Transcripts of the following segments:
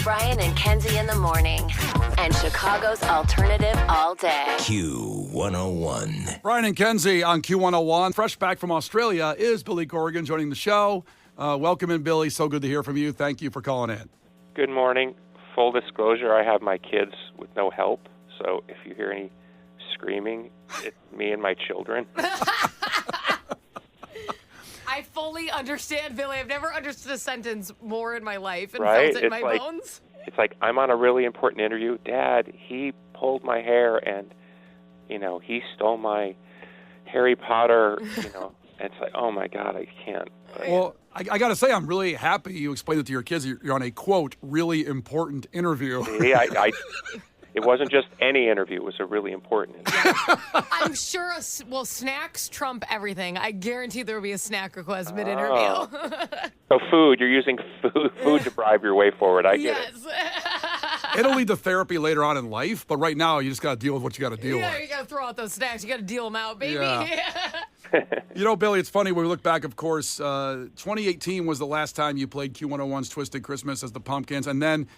Brian and Kenzie in the morning. And Chicago's alternative all day. Q101. Brian and Kenzie on Q101. Fresh back from Australia is Billy Corgan joining the show. Welcome in, Billy. So good to hear from you. Thank you for calling in. Good morning. Full disclosure, I have my kids with no help. So if you hear any screaming, it's me and my children. I fully understand, Billy. I've never understood a sentence more in my life and Right? felt it in my bones. It's like, I'm on a really important interview. Dad, he pulled my hair and, he stole my Harry Potter, And it's like, oh, my God, I can't. Well, I got to say, I'm really happy you explained it to your kids. You're on a, quote, really important interview. See, it wasn't just any interview. It was a really important interview. I'm sure, snacks trump everything. I guarantee there will be a snack request mid-interview. So food, you're using food to bribe your way forward. I get it. It'll lead to therapy later on in life, but right now you just got to deal with what you got to deal with. Yeah, you got to throw out those snacks. You got to deal them out, baby. Yeah. Billy, it's funny when we look back, of course, 2018 was the last time you played Q101's Twisted Christmas as the Pumpkins, and then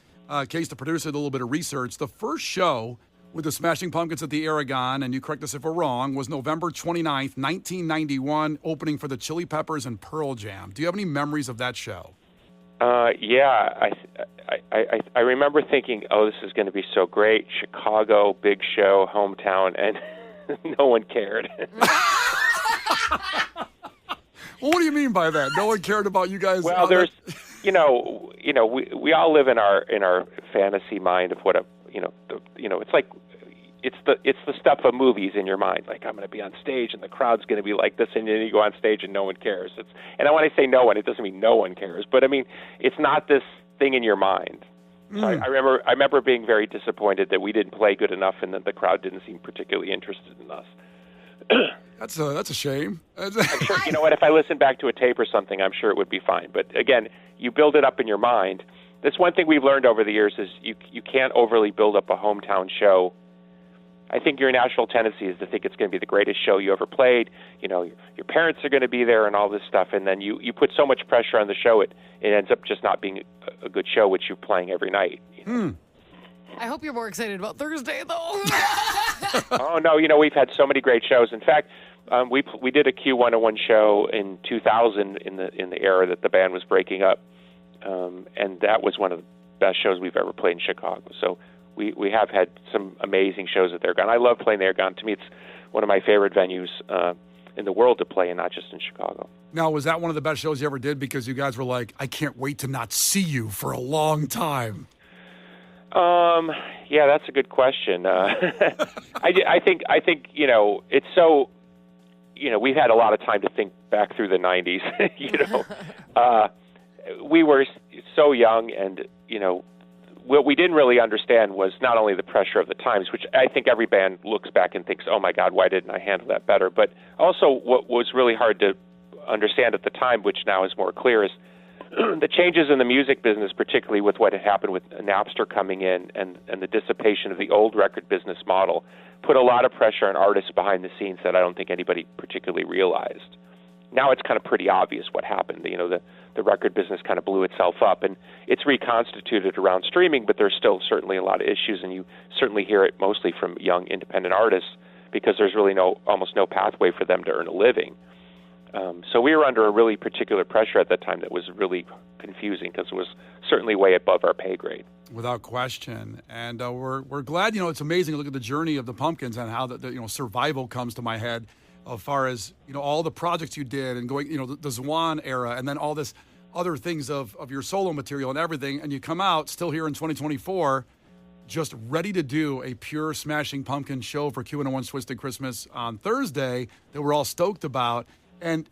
Case, the producer, did a little bit of research. The first show with the Smashing Pumpkins at the Aragon, and you correct us if we're wrong, was November 29th, 1991, opening for the Chili Peppers and Pearl Jam. Do you have any memories of that show? Yeah. I remember thinking, oh, this is going to be so great. Chicago, big show, hometown, and no one cared. Well, what do you mean by that? No one cared about you guys? Well, there's, we all live in our fantasy mind of what it's like. It's the stuff of movies in your mind. Like, I'm going to be on stage and the crowd's going to be like this, and then you go on stage and no one cares. And when I say no one, it doesn't mean no one cares, but I mean it's not this thing in your mind. So I remember being very disappointed that we didn't play good enough and that the crowd didn't seem particularly interested in us. That's a shame. I'm sure, you know what, if I listen back to a tape or something, I'm sure it would be fine. But again, you build it up in your mind. That's one thing we've learned over the years is you can't overly build up a hometown show. I think your natural tendency is to think it's going to be the greatest show you ever played. Your parents are going to be there and all this stuff, and then you put so much pressure on the show, it ends up just not being a good show, which you're playing every night. I hope you're more excited about Thursday, though. Oh, no, we've had so many great shows. In fact, we did a Q101 show in 2000 in the era that the band was breaking up, and that was one of the best shows we've ever played in Chicago. So we have had some amazing shows at the Aragon. I love playing the Aragon. To me, it's one of my favorite venues in the world to play, and not just in Chicago. Now, was that one of the best shows you ever did because you guys were like, I can't wait to not see you for a long time? Yeah, that's a good question. I think it's so, we've had a lot of time to think back through the 90s, we were so young, and, what we didn't really understand was not only the pressure of the times, which I think every band looks back and thinks, oh my God, why didn't I handle that better? But also what was really hard to understand at the time, which now is more clear, is the changes in the music business, particularly with what had happened with Napster coming in and the dissipation of the old record business model, put a lot of pressure on artists behind the scenes that I don't think anybody particularly realized. Now it's kind of pretty obvious what happened. The record business kind of blew itself up, and it's reconstituted around streaming, but there's still certainly a lot of issues, and you certainly hear it mostly from young independent artists because there's really almost no pathway for them to earn a living. So we were under a really particular pressure at that time that was really confusing because it was certainly way above our pay grade. Without question. And we're glad, it's amazing to look at the journey of the Pumpkins and how the survival comes to my head as far as, all the projects you did and going, the Zwan era and then all this other things of your solo material and everything. And you come out still here in 2024, just ready to do a pure Smashing Pumpkin show for Q101's Twisted Christmas on Thursday that we're all stoked about. And,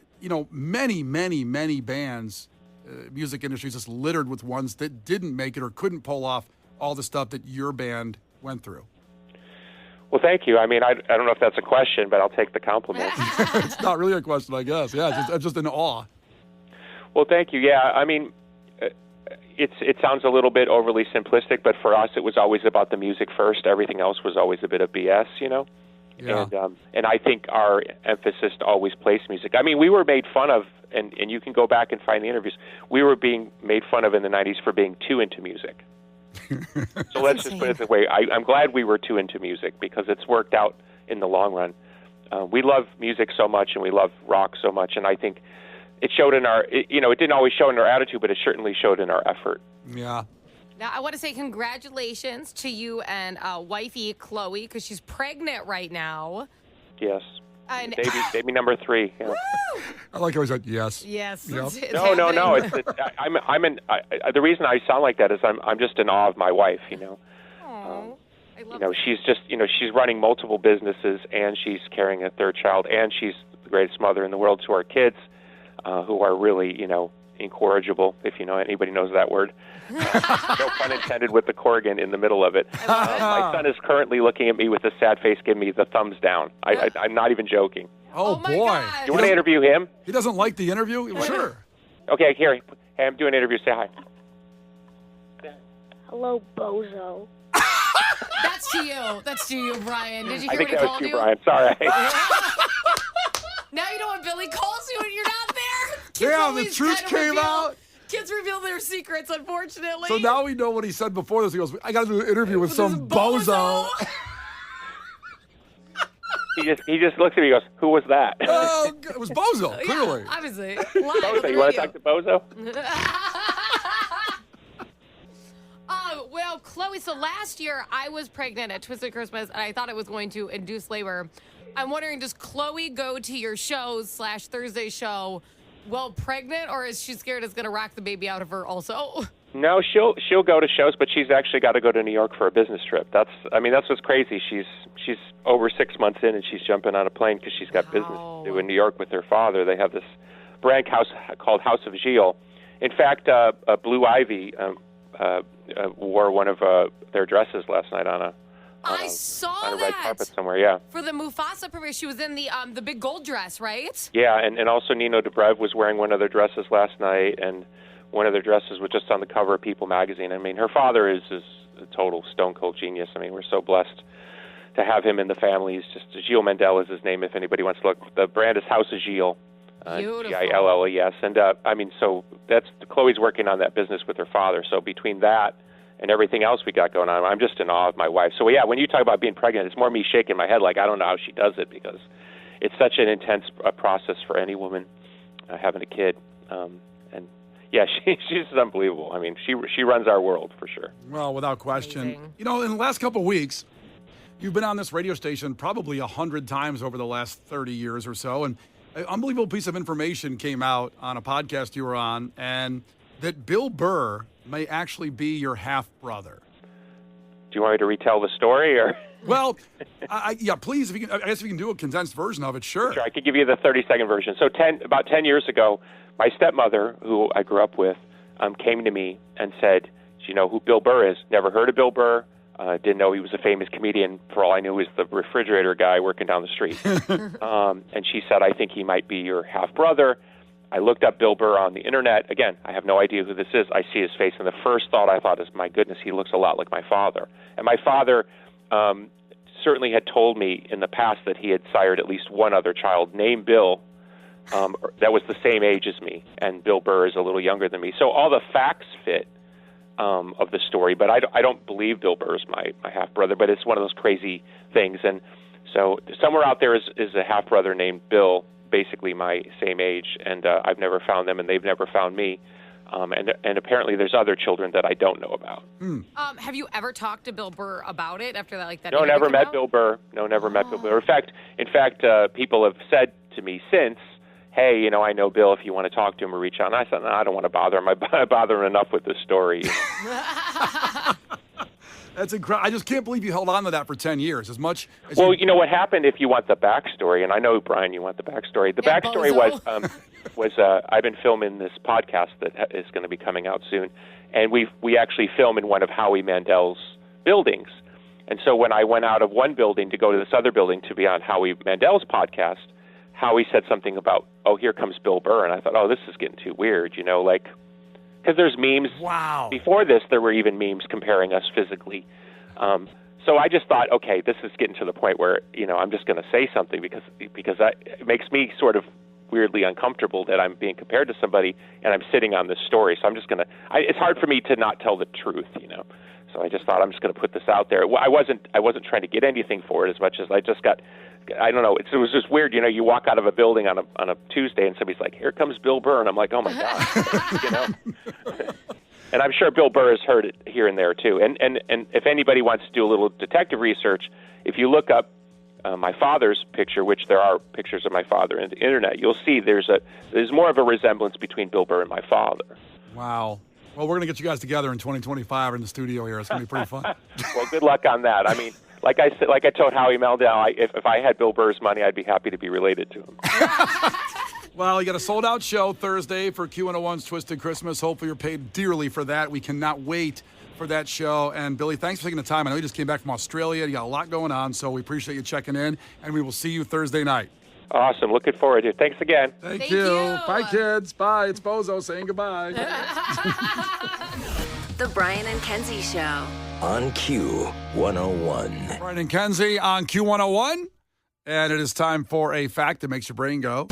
many, many, many bands, music industry is just littered with ones that didn't make it or couldn't pull off all the stuff that your band went through. Well, thank you. I mean, I don't know if that's a question, but I'll take the compliment. It's not really a question, I guess. Yeah, I'm just in awe. Well, thank you. Yeah, I mean, it sounds a little bit overly simplistic, but for us, it was always about the music first. Everything else was always a bit of BS, Yeah. And I think our emphasis to always place music. I mean, we were made fun of, and you can go back and find the interviews. We were being made fun of in the 90s for being too into music. So let's just put it this way. I'm glad we were too into music because it's worked out in the long run. We love music so much and we love rock so much, and I think it showed in it didn't always show in our attitude, but it certainly showed in our effort. Yeah. Now, I want to say congratulations to you and wifey, Chloe, because she's pregnant right now. Yes. And, baby number 3. Yeah. I like how he said yes. Yes. Yep. It's No. happening. The reason I sound like that is I'm just in awe of my wife. Aw, I love She's just she's running multiple businesses and she's carrying a third child and she's the greatest mother in the world to our kids, who are really incorrigible, if anybody knows that word. No pun intended with the Corgan in the middle of it. My son is currently looking at me with a sad face, giving me the thumbs down. I'm not even joking. Oh my boy. God. You want to interview him? He doesn't like the interview? Sure. Okay, here. Hey, I'm doing an interview. Say hi. Hello, bozo. That's to you. That's to you, Brian. Did you I hear think what he that was called you, you? Brian. Sorry. Now you know what Billy calls you when you're not there? Kids Yeah, the always truth kind of came out. Kids reveal their secrets, unfortunately. So now we know what he said before this. He goes, I got to do an interview with some This bozo. He just looks at me and goes, "Who was that?" Oh, it was bozo, clearly. Yeah, obviously. Live Bozo, you want to talk to Bozo? Well, Chloe, so last year I was pregnant at Twisted Christmas, and I thought it was going to induce labor. I'm wondering, does Chloe go to your shows / Thursday show while pregnant, or is she scared it's going to rock the baby out of her also? No, she'll go to shows, but she's actually got to go to New York for a business trip. That's what's crazy. She's over 6 months in, and she's jumping on a plane because she's got business to do in New York with her father. They have this brand house called House of Gilles. In fact, Blue Ivy wore one of their dresses last night on a red carpet somewhere. Yeah. For the Mufasa premiere, she was in the big gold dress, right? Yeah, and also Nino Dobrev was wearing one of their dresses last night, and one of their dresses was just on the cover of People magazine. I mean, her father is a total stone cold genius. I mean, we're so blessed to have him in the family. He's just Gilles Mandel is his name. If anybody wants to look, the brand is House of Gilles. Beautiful. Gilles, and so that's Chloe's working on that business with her father. So between that and everything else we got going on, I'm just in awe of my wife. So yeah, when you talk about being pregnant, it's more me shaking my head like I don't know how she does it because it's such an intense process for any woman having a kid. And yeah, she's unbelievable. I mean, she runs our world for sure. Well, without question. Amazing. In the last couple of weeks, you've been on this radio station probably 100 times over the last 30 years or so, and an unbelievable piece of information came out on a podcast you were on, and that Bill Burr may actually be your half-brother. Do you want me to retell the story, or? Well, yeah, please. I guess if you can do a condensed version of it, sure. Sure, I could give you the 30-second version. So about 10 years ago, my stepmother, who I grew up with, came to me and said, "Do you know who Bill Burr is?" Never heard of Bill Burr. Didn't know he was a famous comedian. For all I knew, he was the refrigerator guy working down the street. And she said, "I think he might be your half-brother." I looked up Bill Burr on the internet. Again, I have no idea who this is. I see his face, and the first thought I thought is, my goodness, he looks a lot like my father. And my father certainly had told me in the past that he had sired at least one other child named Bill that was the same age as me, and Bill Burr is a little younger than me. So all the facts fit of the story, but I don't believe Bill Burr is my half-brother, but it's one of those crazy things. And so somewhere out there is a half-brother named Bill, basically my same age, and I've never found them, and they've never found me. And apparently there's other children that I don't know about. Have you ever talked to Bill Burr about it after that? No, never met Bill Burr. No, never met Bill Burr. In fact, people have said to me since, "Hey, I know Bill. If you want to talk to him or reach out." And I said, "No, I don't want to bother him. I bother him enough with this story." That's incredible. I just can't believe you held on to that for 10 years. As much as well, what happened, if you want the backstory, and I know, Brian, you want the backstory. The backstory was I've been filming this podcast that is going to be coming out soon, and we actually film in one of Howie Mandel's buildings. And so when I went out of one building to go to this other building to be on Howie Mandel's podcast, Howie said something about, "Oh, here comes Bill Burr," and I thought, "Oh, this is getting too weird," because there's memes. Wow. Before this, there were even memes comparing us physically. So I just thought, okay, this is getting to the point where I'm just going to say something because it makes me sort of weirdly uncomfortable that I'm being compared to somebody and I'm sitting on this story. So I'm just going to. It's hard for me to not tell the truth, So I just thought I'm just going to put this out there. Well, I wasn't trying to get anything for it as much as I just got. I don't know. It was just weird. You walk out of a building on a Tuesday and somebody's like, "Here comes Bill Burr," and I'm like, "Oh my God," And I'm sure Bill Burr has heard it here and there too. And if anybody wants to do a little detective research, if you look up my father's picture, which there are pictures of my father on the internet, you'll see there's more of a resemblance between Bill Burr and my father. Wow. Well, we're going to get you guys together in 2025 in the studio here. It's going to be pretty fun. Well, good luck on that. I mean, like I told Howie Mandel, if I had Bill Burr's money, I'd be happy to be related to him. Well, you got a sold-out show Thursday for Q101's Twisted Christmas. Hopefully you're paid dearly for that. We cannot wait for that show. And, Billy, thanks for taking the time. I know you just came back from Australia. You got a lot going on, so we appreciate you checking in. And we will see you Thursday night. Awesome. Looking forward to it. Thanks again. Thank you. Bye, kids. Bye. It's Bozo saying goodbye. The Brian and Kenzie Show. On Q101. Brian and Kenzie on Q101. And it is time for a fact that makes your brain go.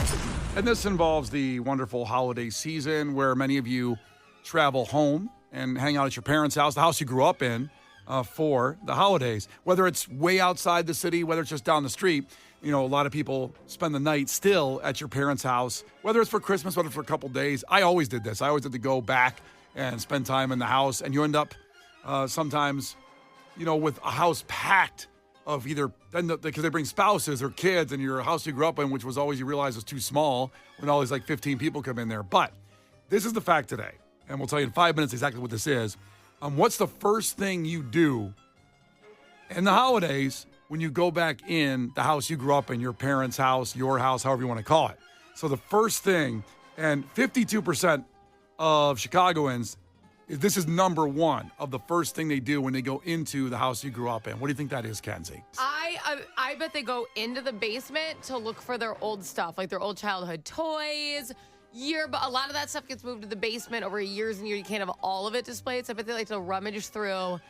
And this involves the wonderful holiday season where many of you travel home and hang out at your parents' house, the house you grew up in, for the holidays. Whether it's way outside the city, whether it's just down the street, a lot of people spend the night still at your parents' house, whether it's for Christmas, whether it's for a couple days. I always did this. I always had to go back and spend time in the house, and you end up sometimes, with a house packed of either, because they bring spouses or kids, and your house you grew up in, which was always, you realize, was too small when all these 15 people come in there. But this is the fact today, and we'll tell you in 5 minutes exactly what this is. What's the first thing you do in the holidays when you go back in the house you grew up in, your parents' house, your house, however you want to call it? So the first thing, and 52% of Chicagoans, this is number one of the first thing they do when they go into the house you grew up in. What do you think that is, Kenzie? I bet they go into the basement to look for their old stuff, like their old childhood toys. But a lot of that stuff gets moved to the basement over years and years. You can't have all of it displayed, so I bet they like to rummage through.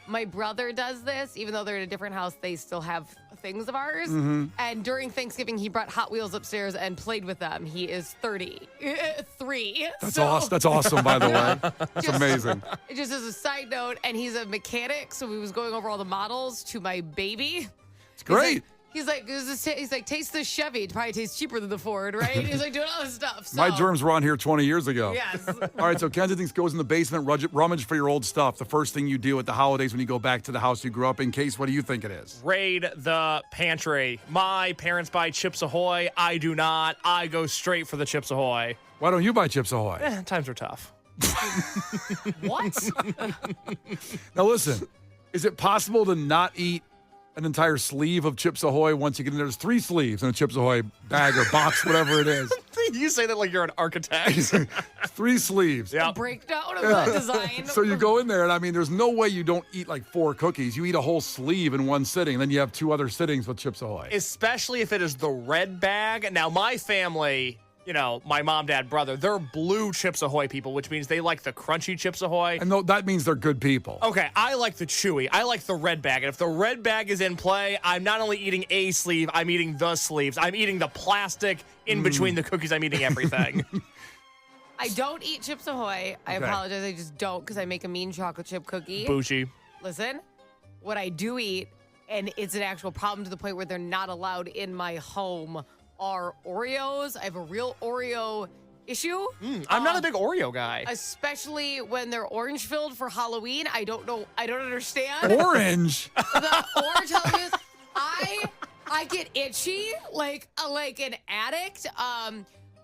My brother does this. Even though they're in a different house, they still have things of ours. Mm-hmm. And during Thanksgiving, he brought Hot Wheels upstairs and played with them. He is 33. That's awesome. That's awesome, by the way. That's amazing. Just as a side note, and he's a mechanic, so he was going over all the models to my baby. It's great. He's like, taste this Chevy. It probably tastes cheaper than the Ford, right? He's like doing all this stuff. So. My germs were on here 20 years ago. Yes. All right, so Kenzie thinks goes in the basement, rummage for your old stuff. The first thing you do at the holidays when you go back to the house you grew up in. Case, what do you think it is? Raid the pantry. My parents buy Chips Ahoy. I do not. I go straight for the Chips Ahoy. Why don't you buy Chips Ahoy? Times are tough. What? Now listen, is it possible to not eat an entire sleeve of Chips Ahoy once you get in there? There's 3 sleeves in a Chips Ahoy bag or box, whatever it is. You say that like you're an architect. 3 sleeves. A breakdown of the design. So you go in there, and there's no way you don't eat like 4 cookies. You eat a whole sleeve in one sitting, and then you have 2 other sittings with Chips Ahoy. Especially if it is the red bag. Now, my family, my mom, dad, brother, they're blue Chips Ahoy people, which means they like the crunchy Chips Ahoy. And that means they're good people. Okay, I like the chewy. I like the red bag. And if the red bag is in play, I'm not only eating a sleeve, I'm eating the sleeves. I'm eating the plastic in between the cookies. I'm eating everything. I don't eat Chips Ahoy. I apologize. I just don't because I make a mean chocolate chip cookie. Bougie. Listen, what I do eat, and it's an actual problem to the point where they're not allowed in my home, are Oreos. I have a real Oreo issue. I'm not a big Oreo guy. Especially when they're orange filled for Halloween. I don't know. I don't understand. Orange? The orange Halloween. I get itchy like an addict.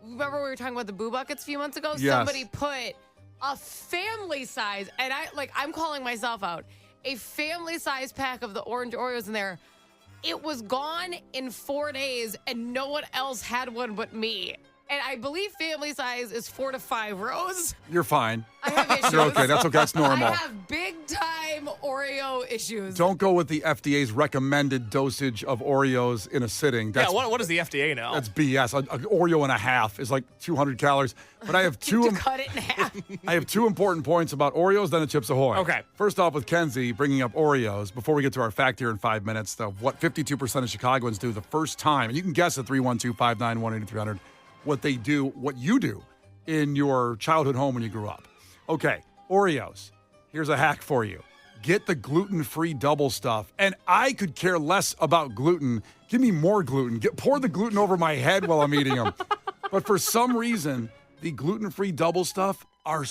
Remember we were talking about the Boo Buckets a few months ago? Yes. Somebody put a family size, and I'm calling myself out, a family size pack of the orange Oreos in there. It was gone in 4 days, and no one else had one but me. And I believe family size is 4 to 5 rows. You're fine. I have issues. You're okay. That's okay. That's normal. I have big-time Oreo issues. Don't go with the FDA's recommended dosage of Oreos in a sitting. That's, what does the FDA know? That's BS. An Oreo and a half is like 200 calories. But I have to cut it in half. I have 2 important points about Oreos, then the Chips Ahoy. Okay. First off, with Kenzie bringing up Oreos, before we get to our fact here in 5 minutes, of what 52% of Chicagoans do the first time, and you can guess at 312-591-8300, what they do, what you do in your childhood home when you grew up. Okay, Oreos. Here's a hack for you. get the gluten-free double stuff. And I could care less about gluten. Give me more gluten. Pour the gluten over my head while I'm eating them. But for some reason, the gluten-free double stuff are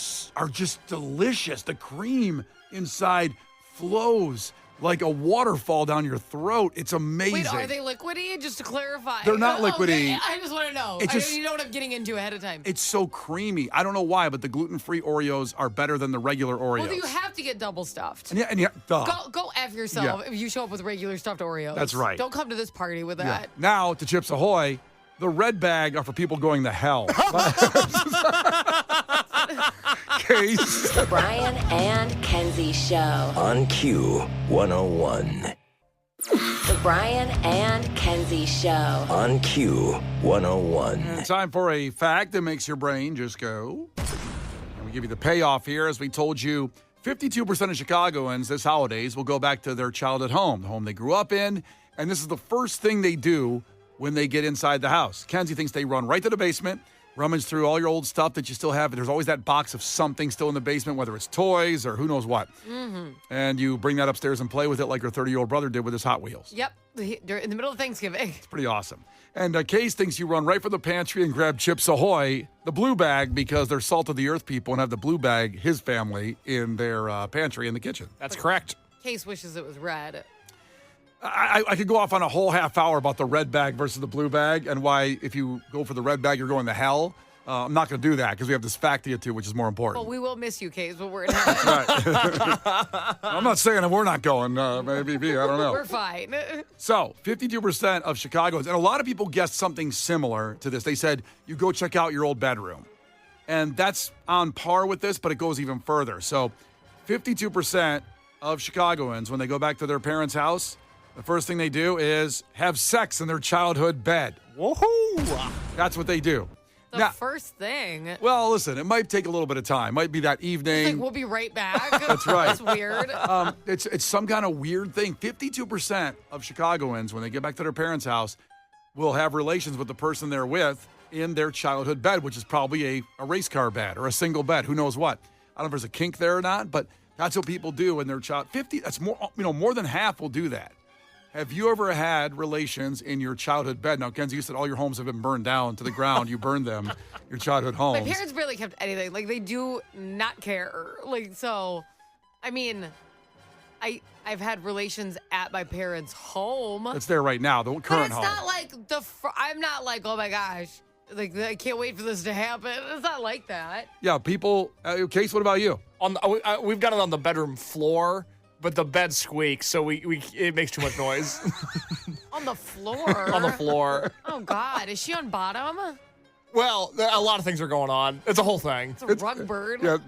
just delicious. The cream inside flows like a waterfall down your throat. It's amazing. Wait, are they liquidy? Just to clarify. They're not liquidy. Okay, I just want to know. You know what I'm getting into ahead of time. It's so creamy. I don't know why, but the gluten-free Oreos are better than the regular Oreos. Well, you have to get double stuffed. And yeah, duh. Go F yourself if you show up with regular stuffed Oreos. That's right. Don't come to this party with that. Now, to Chips Ahoy, the red bag are for people going to hell. Case. The Brian and Kenzie Show. On Q101. The Brian and Kenzie Show. On Q101. Time for a fact that makes your brain just go. And we give you the payoff here. As we told you, 52% of Chicagoans this holidays will go back to their childhood home, the home they grew up in. And this is the first thing they do when they get inside the house. Kenzie thinks they run right to the basement, rummage through all your old stuff that you still have. There's always that box of something still in the basement, whether it's toys or who knows what. Mm-hmm. And you bring that upstairs and play with it like your 30-year-old brother did with his Hot Wheels. Yep, in the middle of Thanksgiving. It's pretty awesome. And Case thinks you run right for the pantry and grab Chips Ahoy, the blue bag, because they're salt of the earth people and have the blue bag, his family, in their pantry in the kitchen. That's correct. Case wishes it was red. I could go off on a whole half hour about the red bag versus the blue bag and why if you go for the red bag, you're going to hell. I'm not going to do that because we have this fact to get to, which is more important. Well, we will miss you, Case, but we're in heaven. Right. I'm not saying that we're not going. Maybe, I don't know. We're fine. So, 52% of Chicagoans, and a lot of people guessed something similar to this. They said, you go check out your old bedroom. And that's on par with this, but it goes even further. So, 52% of Chicagoans, when they go back to their parents' house, the first thing they do is have sex in their childhood bed. Woohoo! That's what they do. The first thing. Well, listen, it might take a little bit of time. Might be that evening. It's like, we'll be right back. That's right. That's weird. It's some kind of weird thing. 52% of Chicagoans, when they get back to their parents' house, will have relations with the person they're with in their childhood bed, which is probably a race car bed or a single bed. Who knows what? I don't know if there's a kink there or not, but that's what people do in their child. 50. That's more than half will do that. Have you ever had relations in your childhood bed? Now, Kenzie, you said all your homes have been burned down to the ground. You burned them, your childhood homes. My parents barely kept anything. Like, they do not care. Like, so, I mean, I've had relations at my parents' home. It's there right now, the current home. But it's not like I'm not like, oh my gosh, like I can't wait for this to happen. It's not like that. Yeah, people. Case, what about you? We've got it on the bedroom floor. But the bed squeaks, so it makes too much noise. On the floor? On the floor. Oh, God. Is she on bottom? Well, a lot of things are going on. It's a whole thing. It's a rug bird. Yeah.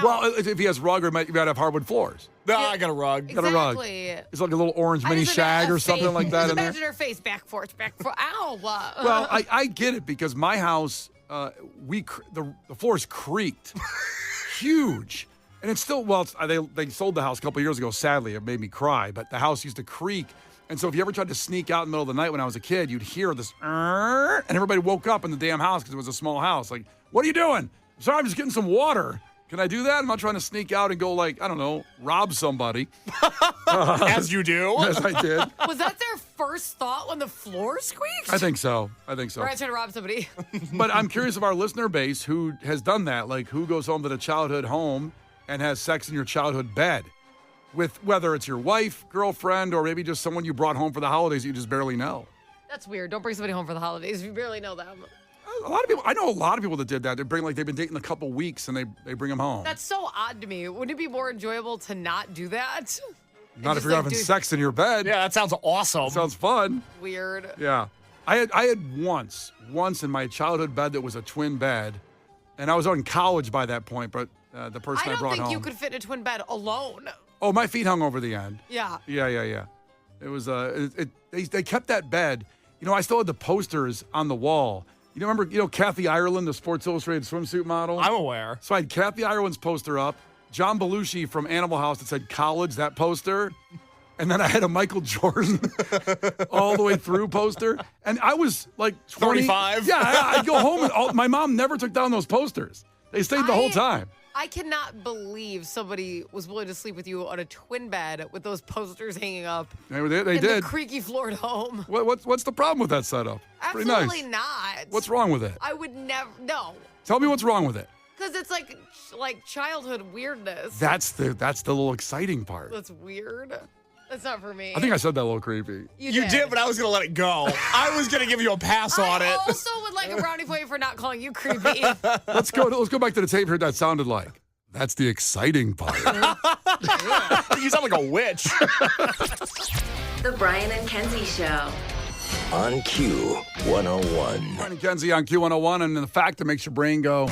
Well, if he has rug, you might have hardwood floors. No, I got a rug. Got a rug. It's like a little orange mini shag or something like that in there. Imagine her face back forth. Ow. Well, I get it because my house, the floors creaked. Huge. And it's still, they sold the house a couple of years ago. Sadly, it made me cry. But the house used to creak. And so if you ever tried to sneak out in the middle of the night when I was a kid, you'd hear this, and everybody woke up in the damn house because it was a small house. Like, what are you doing? Sorry, I'm just getting some water. Can I do that? I'm not trying to sneak out and go, like, I don't know, rob somebody. As you do. As I did. Was that their first thought when the floor squeaked? I think so. Or I was trying to rob somebody. But I'm curious of our listener base who has done that. Like, who goes home to the childhood home and has sex in your childhood bed with whether it's your wife, girlfriend, or maybe just someone you brought home for the holidays that you just barely know. That's weird. Don't bring somebody home for the holidays if you barely know them. A lot of people, I know a lot of people that did that. They've been dating a couple weeks and they bring them home. That's so odd to me. Wouldn't it be more enjoyable to not do that? Not if you're having sex in your bed. Yeah, that sounds awesome. Sounds fun. Weird. Yeah. I had once in my childhood bed that was a twin bed, and I was in college by that point, but the person I brought home. I don't think you could fit in a twin bed alone. Oh, my feet hung over the end. Yeah. Yeah. It was they kept that bed. You know, I still had the posters on the wall. You remember, Kathy Ireland, the Sports Illustrated swimsuit model? I'm aware. So I had Kathy Ireland's poster up, John Belushi from Animal House that said college, that poster. And then I had a Michael Jordan all the way through poster. And I was like 35. Yeah, I'd go home and my mom never took down those posters. They stayed the whole time. I cannot believe somebody was willing to sleep with you on a twin bed with those posters hanging up. They in did. the creaky floored home. What's the problem with that setup? Pretty Absolutely nice. not. What's wrong with it? I would never. No. Tell me what's wrong with it. Because it's like childhood weirdness. That's the little exciting part. That's weird. That's not for me. I think I said that a little creepy. You did, but I was going to let it go. I was going to give you a pass on it. I also would like a brownie point for not calling you creepy. Let's go back to the tape here. That sounded like. That's the exciting part. You sound like a witch. The Brian and Kenzie Show. On Q101. Brian and Kenzie on Q101, and the fact that makes your brain go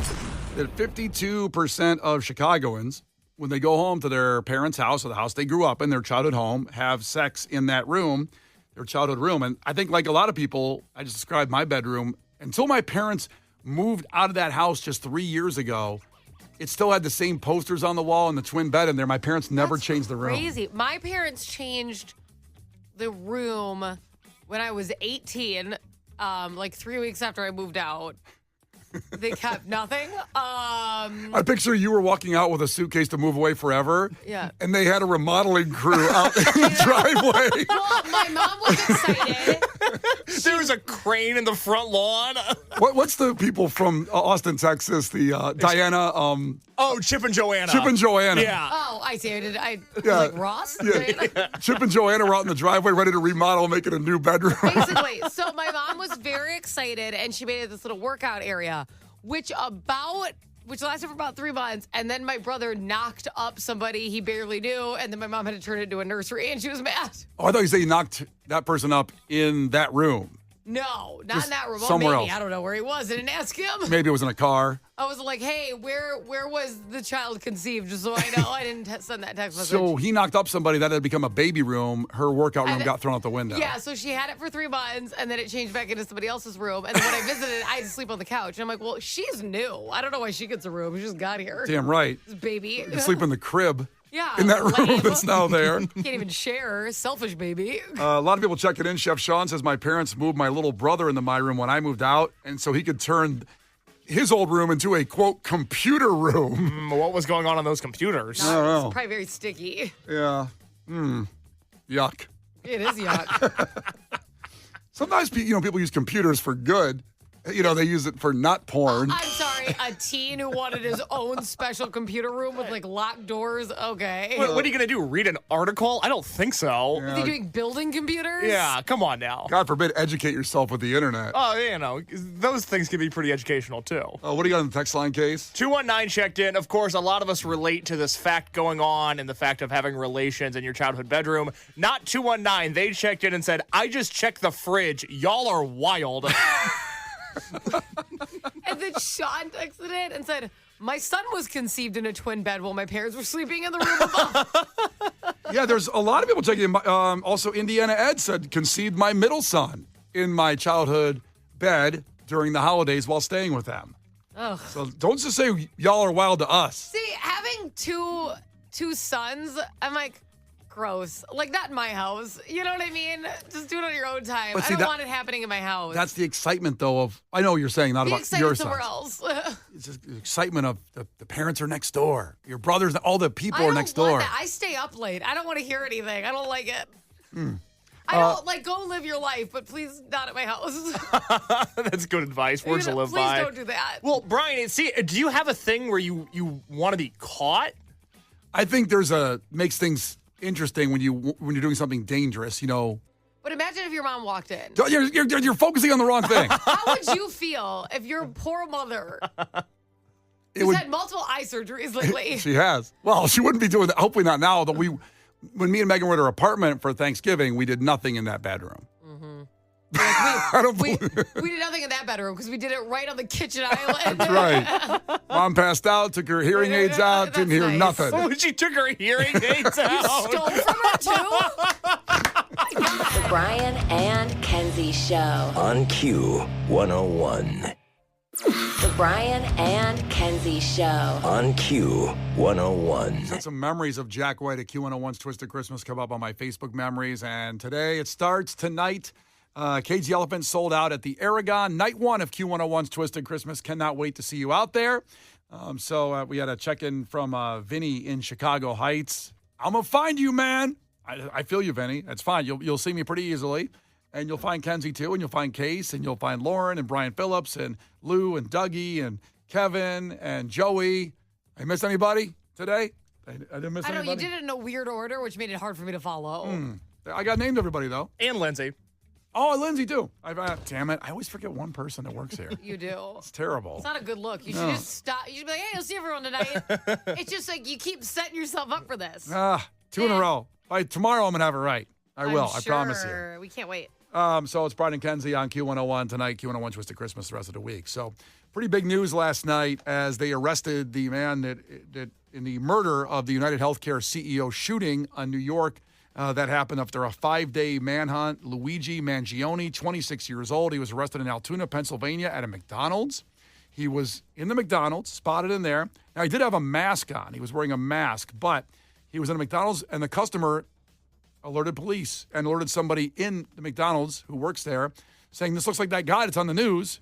that 52% of Chicagoans, when they go home to their parents' house or the house they grew up in, their childhood home, have sex in that room, their childhood room. And I think like a lot of people, I just described my bedroom. Until my parents moved out of that house just 3 years ago, it still had the same posters on the wall and the twin bed in there. My parents never changed the room. Crazy. My parents changed the room when I was 18, like 3 weeks after I moved out. They kept nothing. I picture you were walking out with a suitcase to move away forever. Yeah. And they had a remodeling crew out in the driveway. Well, my mom was excited. There was a crane in the front lawn. What's the people from Austin, Texas? The Diana. Chip and Joanna. Chip and Joanna. Oh, I see. I Yeah. like Ross? Yeah. Chip and Joanna were out in the driveway ready to remodel, make it a new bedroom. Basically. So my mom was very excited, and she made it this little workout area, which lasted for about 3 months. And then my brother knocked up somebody he barely knew, and then my mom had to turn it into a nursery, and she was mad. Oh, I thought you said you knocked that person up in that room. No, not Just in that room. somewhere Maybe. else. I don't know where he was. I didn't ask him. Maybe it was in a car. I was like, hey, where was the child conceived? Just so I know. I didn't send that text message. So he knocked up somebody that had become a baby room. Her workout room got thrown out the window. Yeah, so she had it for 3 months, and then it changed back into somebody else's room. And then when I visited, I had to sleep on the couch. And I'm like, well, she's new. I don't know why she gets a room. She just got here. Damn right. This baby. You sleep in the crib. Yeah. In that room lame. that's now there. Can't even share. Selfish baby. A lot of people checking in. Chef Sean says, my parents moved my little brother into my room when I moved out, and so he could turn his old room into a, quote, computer room. What was going on those computers? I don't know. It's probably very sticky. Yeah. Yuck. It is yuck. Sometimes, people use computers for good. They use it for nut porn. I'm sorry, a teen who wanted his own special computer room with like locked doors. Okay. What are you going to do? Read an article? I don't think so. Are they doing building computers? Yeah, come on now. God forbid, educate yourself with the internet. Oh, those things can be pretty educational too. What do you got in the text line case? 219 checked in. Of course, a lot of us relate to this fact going on and the fact of having relations in your childhood bedroom. Not 219. They checked in and said, I just checked the fridge. Y'all are wild. And then Sean texted it and said, my son was conceived in a twin bed while my parents were sleeping in the room above. Yeah, there's a lot of people checking in. Also, Indiana Ed said, conceived my middle son in my childhood bed during the holidays while staying with them. Ugh. So don't just say y'all are wild to us. See, having two sons, I'm like, gross. Like, not in my house. You know what I mean? Just do it on your own time. But see, I don't want it happening in my house. That's the excitement, though, of, I know what you're saying, not Be about excited your somewhere sons. else. It's just the excitement of the parents are next door. Your brothers, all the people I are don't next want door. that. I stay up late. I don't want to hear anything. I don't like it. I don't go live your life, but please not at my house. That's good advice. Words to live by. Please don't do that. Well, Brian, do you have a thing where you want to be caught? I think makes things interesting when you're doing something dangerous, But imagine if your mom walked in. You're focusing on the wrong thing. How would you feel if your poor mother has had multiple eye surgeries lately? She has. Well, she wouldn't be doing that. Hopefully not now. Though when me and Megan were at her apartment for Thanksgiving, we did nothing in that bedroom. I don't we believe did nothing in that bedroom because we did it right on the kitchen island. That's right. Mom passed out, took her hearing aids out, didn't hear That's nice. nothing. Oh, she took her hearing aids out. Stole from her too? The Brian and Kenzie Show. On Q101. The Brian and Kenzie Show. On Q101. Had some memories of Jack White at Q101's Twisted Christmas come up on my Facebook memories, and today it starts tonight. Cage the Elephant sold out at the Aragon. Night one of Q101's Twisted Christmas. Cannot wait to see you out there. So we had a check-in from Vinny in Chicago Heights. I'm going to find you, man. I feel you, Vinny. That's fine. You'll see me pretty easily. And you'll find Kenzie, too, and you'll find Case, and you'll find Lauren and Brian Phillips and Lou and Dougie and Kevin and Joey. I missed anybody today? I didn't miss anybody? I know, you did it in a weird order, which made it hard for me to follow. I got named everybody, though. And Lindsay. Oh, and Lindsay, too. Damn it. I always forget one person that works here. You do. It's terrible. It's not a good look. You should just stop. You should be like, hey, I'll see everyone tonight. It's just like you keep setting yourself up for this. 2 in a row. By tomorrow, I'm going to have it right. I will. I promise you. We can't wait. So it's Brian and Kenzie on Q101 tonight, Q101 Twisted Christmas the rest of the week. So pretty big news last night as they arrested the man that in the murder of the UnitedHealth CEO shooting in New York. That happened after a 5-day manhunt. Luigi Mangione, 26 years old. He was arrested in Altoona, Pennsylvania at a McDonald's. He was in the McDonald's, spotted in there. Now, he did have a mask on. He was wearing a mask, but he was in a McDonald's, and the customer alerted police and alerted somebody in the McDonald's who works there, saying, this looks like that guy that's on the news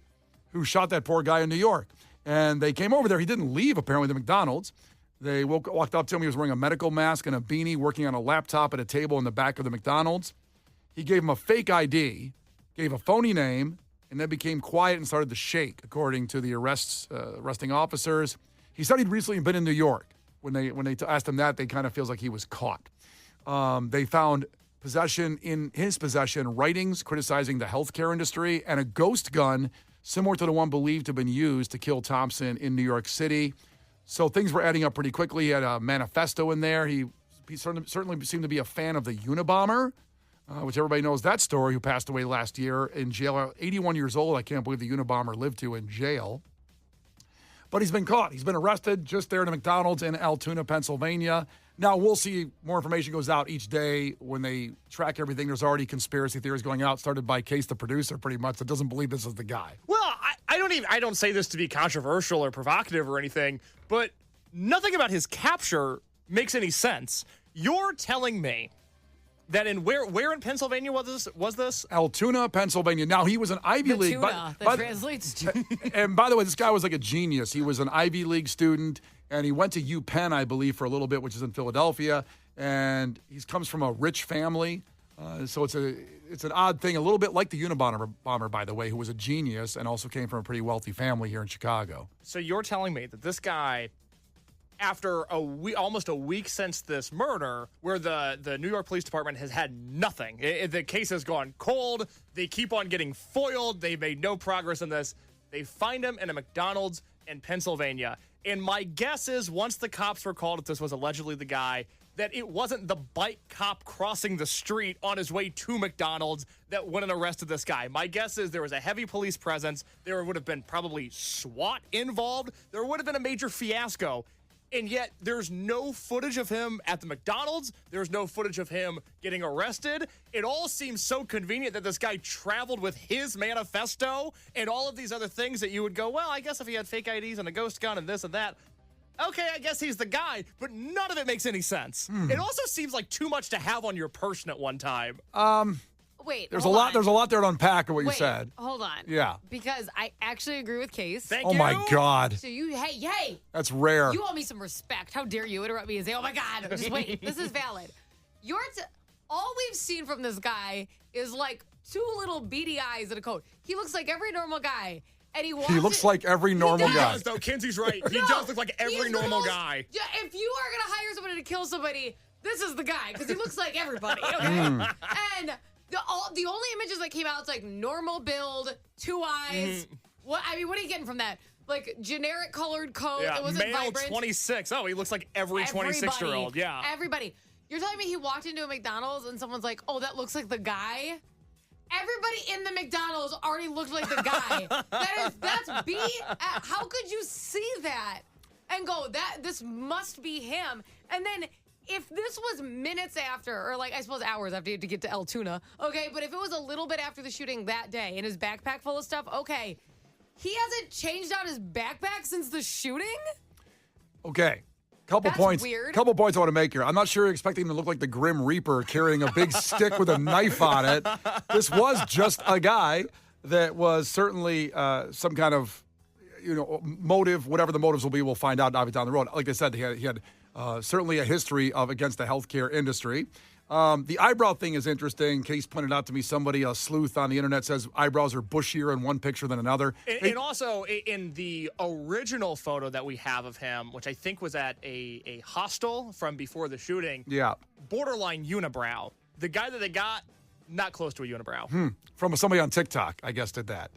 who shot that poor guy in New York. And they came over there. He didn't leave, apparently, the McDonald's. They walked up to him. He was wearing a medical mask and a beanie, working on a laptop at a table in the back of the McDonald's. He gave him a fake ID, gave a phony name, and then became quiet and started to shake, according to the arresting officers. He said he'd recently been in New York. When they asked him that, they kind of feels like he was caught. They found in his possession writings criticizing the healthcare industry and a ghost gun similar to the one believed to have been used to kill Thompson in New York City. So things were adding up pretty quickly. He had a manifesto in there. He certainly seemed to be a fan of the Unabomber, which everybody knows that story, who passed away last year in jail. 81 years old. I can't believe the Unabomber lived to in jail. But he's been caught. He's been arrested just there at a McDonald's in Altoona, Pennsylvania. Now, we'll see more information goes out each day when they track everything. There's already conspiracy theories going out, started by Case, the producer, pretty much, that doesn't believe this is the guy. Well, I don't say this to be controversial or provocative or anything, but nothing about his capture makes any sense. You're telling me that where in Pennsylvania was this? Altoona, Pennsylvania. Now, he was an Ivy League. That translates to. And by the way, this guy was like a genius. He was an Ivy League student, and he went to UPenn, I believe, for a little bit, which is in Philadelphia. And he comes from a rich family. So it's an odd thing, a little bit like the Unabomber, by the way, who was a genius and also came from a pretty wealthy family here in Chicago. So you're telling me that this guy, after almost a week since this murder, where the New York Police Department has had nothing. The case has gone cold. They keep on getting foiled. They've made no progress in this. They find him in a McDonald's in Pennsylvania. And my guess is, once the cops were called, if this was allegedly the guy, that it wasn't the bike cop crossing the street on his way to McDonald's that went and arrested this guy. My guess is there was a heavy police presence. There would have been probably SWAT involved. There would have been a major fiasco. And yet there's no footage of him at the McDonald's. There's no footage of him getting arrested. It all seems so convenient that this guy traveled with his manifesto and all of these other things that you would go, well, I guess if he had fake IDs and a ghost gun and this and that, okay, I guess he's the guy, but none of it makes any sense. It also seems like too much to have on your person at one time. Wait, There's a lot there to unpack of what you said. Hold on. Yeah. Because I actually agree with Case. Thank Oh you. my God. So hey. That's rare. You owe me some respect. How dare you interrupt me and say, oh my God. Just wait. This is valid. All we've seen from this guy is like two little beady eyes and a coat. He looks like every normal guy. And he looks like every normal guy. He does, though. Kenzie's right. He does look like every normal guy. Yeah, if you are going to hire somebody to kill somebody, this is the guy, because he looks like everybody, okay? And the only images that came out, it's like normal build, 2 eyes. What are you getting from that? Like generic colored coat. Yeah, It wasn't male vibrant. 26. Oh, he looks like every 26-year-old. Yeah. Everybody. You're telling me he walked into a McDonald's and someone's like, oh, that looks like the guy? Everybody in the McDonald's already looked like the guy. That's how could you see that and go, this must be him? And then if this was minutes after, or like I suppose hours after to get to Altoona, okay, but if it was a little bit after the shooting that day and his backpack full of stuff, okay, he hasn't changed out his backpack since the shooting? Okay. Couple That's points. weird. Couple points I want to make here. I'm not sure you're expecting him to look like the Grim Reaper carrying a big stick with a knife on it. This was just a guy that was certainly some kind of motive, whatever the motives will be, we'll find out obviously down the road. Like I said, he had certainly a history against the healthcare industry. The eyebrow thing is interesting. Case pointed out to me, a sleuth on the internet, says eyebrows are bushier in one picture than another. And also, in the original photo that we have of him, which I think was at a hostel from before the shooting, borderline unibrow. The guy that they got, not close to a unibrow. From somebody on TikTok, I guess, did that.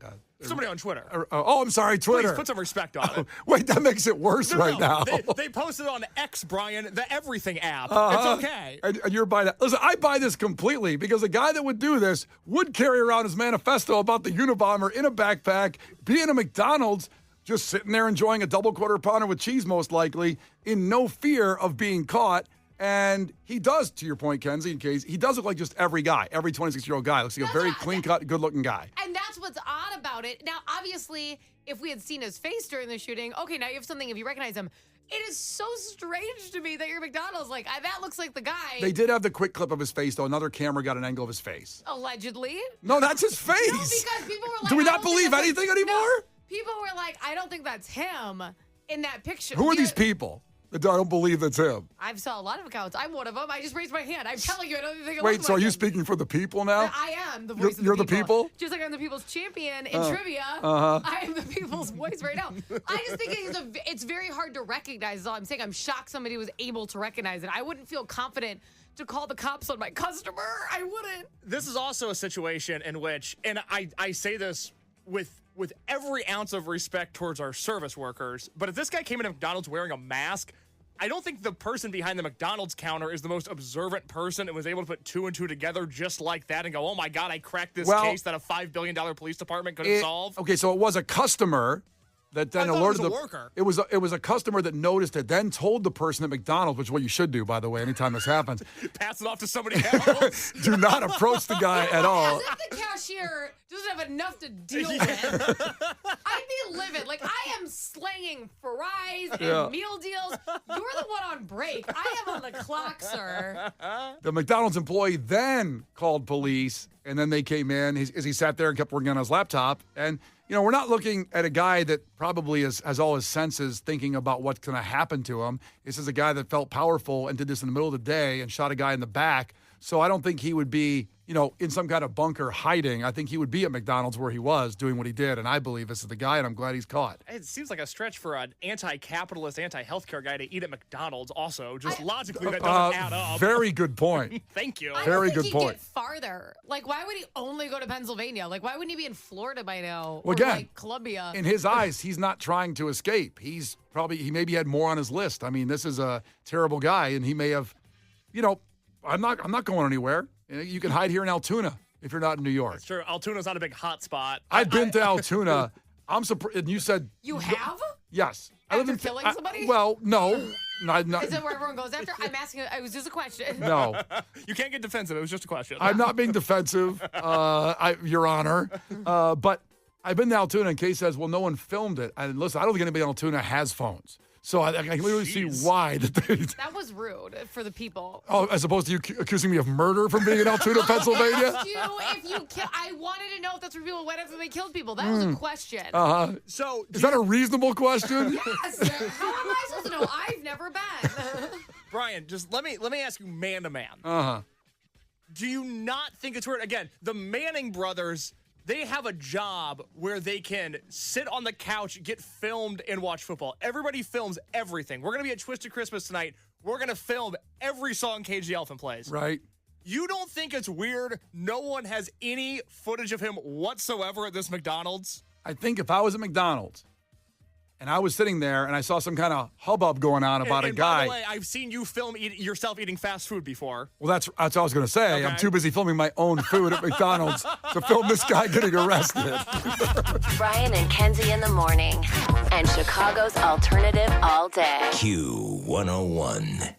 Somebody on Twitter. I'm sorry, Twitter. Please put some respect on it. Wait, that makes it worse now. They posted on X, Brian, the everything app. It's okay. And you're buying that. Listen, I buy this completely because a guy that would do this would carry around his manifesto about the Unabomber in a backpack, be in a McDonald's, just sitting there enjoying a double quarter pounder with cheese, most likely, in no fear of being caught. And he does, to your point, Kenzie, in case, he does look like just every 26-year-old guy. Looks like a very clean-cut, good-looking guy. And that's what's odd about it. Now, obviously, if we had seen his face during the shooting, okay, now you have something if you recognize him. It is so strange to me that your McDonald's that looks like the guy. They did have the quick clip of his face, though. Another camera got an angle of his face. Allegedly. No, that's his face. No, because people were like, do we not believe anything anymore? No, people were like, I don't think that's him in that picture. Who are these people? I don't believe it's him. I've saw a lot of accounts. I'm one of them. I just raised my hand. I'm telling you, I don't think it Wait, looks so like are you him. speaking for the people now? I am the voice of the people. You're the people? Just like I'm the people's champion in trivia. I am the people's voice right now. I just think it's very hard to recognize is all I'm saying. I'm shocked somebody was able to recognize it. I wouldn't feel confident to call the cops on my customer. I wouldn't. This is also a situation in which, and I say this with every ounce of respect towards our service workers, but if this guy came into McDonald's wearing a mask, I don't think the person behind the McDonald's counter is the most observant person and was able to put two and two together just like that and go, oh my God, I cracked this case that a $5 billion police department couldn't solve. Okay, so it was a customer that then alerted it was a worker. It was a customer that noticed it, then told the person at McDonald's, which is what you should do, by the way, anytime this happens. Pass it off to somebody else. Do not approach the guy at all. As if the cashier doesn't have enough to deal with. I'd be livid. Like, I am slanging fries and meal deals. You're the one on break. I am on the clock, sir. The McDonald's employee then called police, and then they came in as he sat there and kept working on his laptop. And we're not looking at a guy that probably has all his senses thinking about what's going to happen to him. This is a guy that felt powerful and did this in the middle of the day and shot a guy in the back. So I don't think he would be, in some kind of bunker hiding. I think he would be at McDonald's where he was doing what he did. And I believe this is the guy, and I'm glad he's caught. It seems like a stretch for an anti-capitalist, anti-healthcare guy to eat at McDonald's also. Just logically, that doesn't add up. Very good point. Thank you. Very good point. Get farther. Like, why would he only go to Pennsylvania? Like, why wouldn't he be in Florida by now? Well, or again, like Columbia? In his eyes, he's not trying to escape. He maybe had more on his list. I mean, this is a terrible guy, and he may have, I'm not going anywhere. You can hide here in Altoona if you're not in New York. That's true. Altoona's not a big hot spot. I've been to Altoona. I'm surprised. And you said you have? Yes. After killing somebody? Well, no. Is it where everyone goes after? I'm asking. It was just a question. No. You can't get defensive. It was just a question. I'm not being defensive, Your Honor. But I've been to Altoona, and Kay says, well, no one filmed it. And listen, I don't think anybody in Altoona has phones. So I can literally see why. That was rude for the people. Oh, as opposed to you accusing me of murder from being in Altoona, Pennsylvania? I wanted to know if that's where people went after they killed people. That was a question. Uh-huh. So is that a reasonable question? Yes. How am I supposed to know? I've never been. Brian, just let me ask you man to man. Uh-huh. Do you not think it's weird? Again, the Manning brothers, they have a job where they can sit on the couch, get filmed, and watch football. Everybody films everything. We're going to be at Twisted Christmas tonight. We're going to film every song Cage the Elephant plays. Right. You don't think it's weird no one has any footage of him whatsoever at this McDonald's? I think if I was at McDonald's and I was sitting there and I saw some kind of hubbub going on about a guy. By the way, I've seen you film yourself eating fast food before. Well, that's what I was going to say. Okay. I'm too busy filming my own food at McDonald's to film this guy getting arrested. Brian and Kenzie in the morning. And Chicago's alternative all day. Q101.